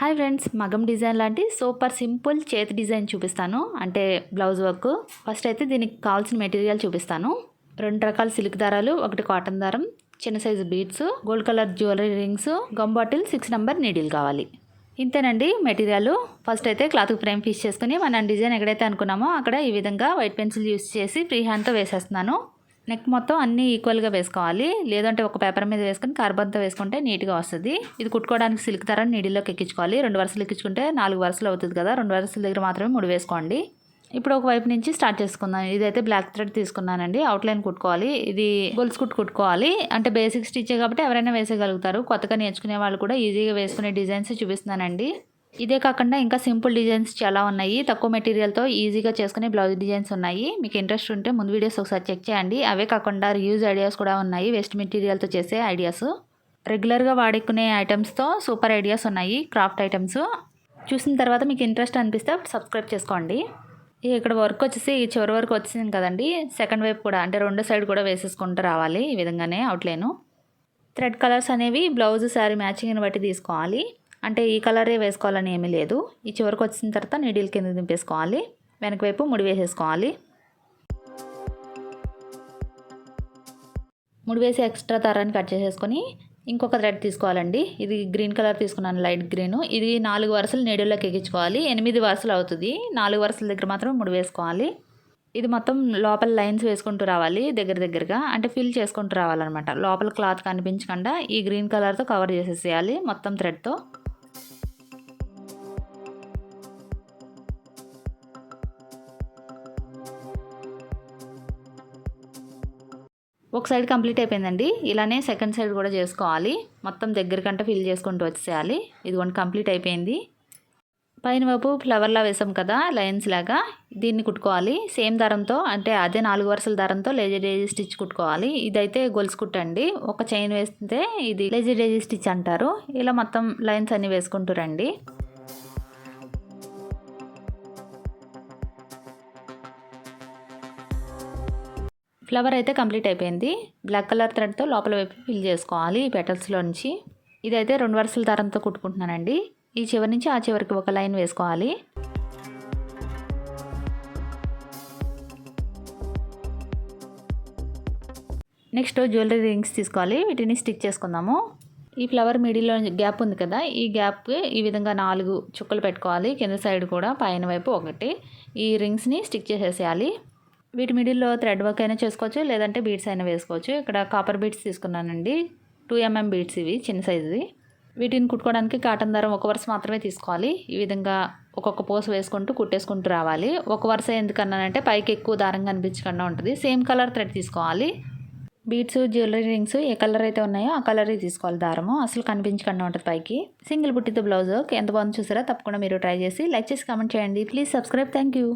Hi friends, మగం design లాంటి super simple చేతి design చూపిస్తాను. అంటే బ్లౌజ్ వర్క్. ఫస్ట్ అయితే దీనికి కావాల్సిన మెటీరియల్ చూపిస్తాను. 2 రకాల సిల్క్ దారాలు, 1 కాటన్ దారం, చిన్న size beads, gold colour jewellery rings, gum bottle, 6 number needle కావాలి. ఇంతేనండి మెటీరియల్. ఫస్ట్ అయితే క్లాత్ ఫ్రేమ్ ఫిక్స్ చేసుకుని మనం డిజైన్ ఎక్కడైతే అనుకున్నామో అక్కడ ఈ విధంగా వైట్ పెన్సిల్ యూస్ చేసి ఫ్రీ హ్యాండ్తో వేసేస్తున్నాను. నెక్ మొత్తం అన్నీ ఈక్వల్గా వేసుకోవాలి. లేదంటే ఒక పేపర్ మీద వేసుకుని కార్బన్తో వేసుకుంటే నీట్గా వస్తుంది. ఇది కుట్టుకోవడానికి సిల్క్ దారాన్ని నీడిల్లోకి ఎక్కించుకోవాలి. 2 వరుసలు ఎక్కించుకుంటే 4 వరుసలు అవుతుంది కదా. 2 వరుసల దగ్గర మాత్రమే 3 వేసుకోండి. ఇప్పుడు ఒక వైపు నుంచి స్టార్ట్ చేసుకుందాం. ఇదైతే బ్లాక్ థ్రెడ్ తీసుకున్నానండి. అవుట్లైన్ కుట్టుకోవాలి. ఇది గొలుసు కుట్టుకోవాలి. అంటే బేసిక్ స్టిచ్ కాబట్టి ఎవరైనా వేసేయగలుగుతారు. కొత్తగా నేర్చుకునే వాళ్ళు కూడా ఈజీగా వేసుకునే డిజైన్స్ చూపిస్తున్నానండి. ఇదే కాకుండా ఇంకా సింపుల్ డిజైన్స్ చాలా ఉన్నాయి. తక్కువ మెటీరియల్తో ఈజీగా చేసుకునే బ్లౌజ్ డిజైన్స్ ఉన్నాయి. మీకు ఇంట్రెస్ట్ ఉంటే ముందు వీడియోస్ ఒకసారి చెక్ చేయండి. అవే కాకుండా రీయూజ్ ఐడియాస్ కూడా ఉన్నాయి. వేస్ట్ మెటీరియల్తో చేసే ఐడియాస్, రెగ్యులర్గా వాడుకునే ఐటమ్స్తో సూపర్ ఐడియాస్ ఉన్నాయి. క్రాఫ్ట్ ఐటమ్స్ చూసిన తర్వాత మీకు ఇంట్రెస్ట్ అనిపిస్తే సబ్స్క్రైబ్ చేసుకోండి. ఇక్కడ వర్క్ వచ్చేసి ఈ చివరి వరకు వచ్చింది కదండి. సెకండ్ వైపు కూడా అంటే 2 సైడ్ కూడా వేసేసుకుంటూ రావాలి. ఈ విధంగానే అవుట్లైను. థ్రెడ్ కలర్స్ అనేవి బ్లౌజ్ శారీ మ్యాచింగ్ని బట్టి తీసుకోవాలి. అంటే ఈ కలరే వేసుకోవాలని ఏమీ లేదు. ఈ చివరికి వచ్చిన తర్వాత నీడిల్ కింద దింపేసుకోవాలి. వెనక వైపు ముడి వేసేసుకోవాలి. ముడి వేసి ఎక్స్ట్రా దారాన్ని కట్ చేసేసుకొని ఇంకొక థ్రెడ్ తీసుకోవాలండి. ఇది గ్రీన్ కలర్ తీసుకున్నాను, లైట్ గ్రీన్. ఇది 4 వరుసలు నీడిల్లోకి ఎక్కించుకోవాలి. 8 వరుసలు అవుతుంది. 4 వరుసల దగ్గర మాత్రం ముడి వేసుకోవాలి. ఇది మొత్తం లోపల లైన్స్ వేసుకుంటూ రావాలి. దగ్గరగా అంటే ఫిల్ చేసుకుంటూ రావాలన్నమాట. లోపల క్లాత్ కనిపించకుండా ఈ గ్రీన్ కలర్తో కవర్ చేసేసేయాలి మొత్తం థ్రెడ్తో. ఒక సైడ్ కంప్లీట్ అయిపోయిందండి. ఇలానే సెకండ్ సైడ్ కూడా చేసుకోవాలి. మొత్తం దగ్గరకంటే ఫిల్ చేసుకుంటూ వచ్చేయాలి. ఇదిగోండి కంప్లీట్ అయిపోయింది. పైన వైపు ఫ్లవర్లా వేసాం కదా, లైన్స్ లాగా, దీన్ని కుట్టుకోవాలి సేమ్ దారంతో. అంటే అదే 4 వరుసల దారంతో లేజీ డేజీ స్టిచ్ కుట్టుకోవాలి. ఇదైతే గొలుసు కుట్టండి. ఒక చైన్ వేస్తే ఇది లేజీ డేజీ స్టిచ్ అంటారు. ఇలా మొత్తం లైన్స్ అన్ని వేసుకుంటూ రండి. ఫ్లవర్ అయితే కంప్లీట్ అయిపోయింది. బ్లాక్ కలర్ థ్రెడ్తో లోపల వైపు ఫిల్ చేసుకోవాలి ఈ పెటల్స్లో నుంచి. ఇదైతే 2 వరుసల దారంతో కుట్టుకుంటున్నానండి. ఈ చివరి నుంచి ఆ చివరికి ఒక లైన్ వేసుకోవాలి. నెక్స్ట్ జ్యువెలరీ రింగ్స్ తీసుకోవాలి. వీటిని స్టిక్ చేసుకుందాము. ఈ ఫ్లవర్ మిడిల్లో గ్యాప్ ఉంది కదా, ఈ గ్యాప్కి ఈ విధంగా 4 చుక్కలు పెట్టుకోవాలి. కింద సైడ్ కూడా పైన వైపు 1. ఈ రింగ్స్ని స్టిక్ చేసేసేయాలి. వీటి మిడిల్లో థ్రెడ్ వర్క్ అయినా చేసుకోవచ్చు, లేదంటే బీడ్స్ అయినా వేసుకోవచ్చు. ఇక్కడ కాపర్ బీడ్స్ తీసుకున్నానండి. 2 mm బీడ్స్ ఇవి, చిన్న సైజువి. వీటిని కుట్టుకోవడానికి కాటన్ దారం 1 వరుస మాత్రమే తీసుకోవాలి. ఈ విధంగా ఒక్కొక్క పోసు వేసుకుంటూ కుట్టేసుకుంటూ రావాలి. 1 వరుస ఎందుకన్నానంటే పైకి ఎక్కువ దారం కనిపించకుండా ఉంటుంది. సేమ్ కలర్ థ్రెడ్ తీసుకోవాలి. బీడ్స్, జ్యువెలరీ రింగ్స్ ఏ కలర్ అయితే ఉన్నాయో ఆ కలర్ తీసుకోవాలి. దారము అసలు కనిపించకుండా ఉంటుంది పైకి. సింగిల్ బుట్టితో బ్లౌజ్ ఎంత బాగుంది చూసారా? తప్పకుండా మీరు ట్రై చేసి లైక్ చేసి కామెంట్ చేయండి. Please subscribe. Thank you.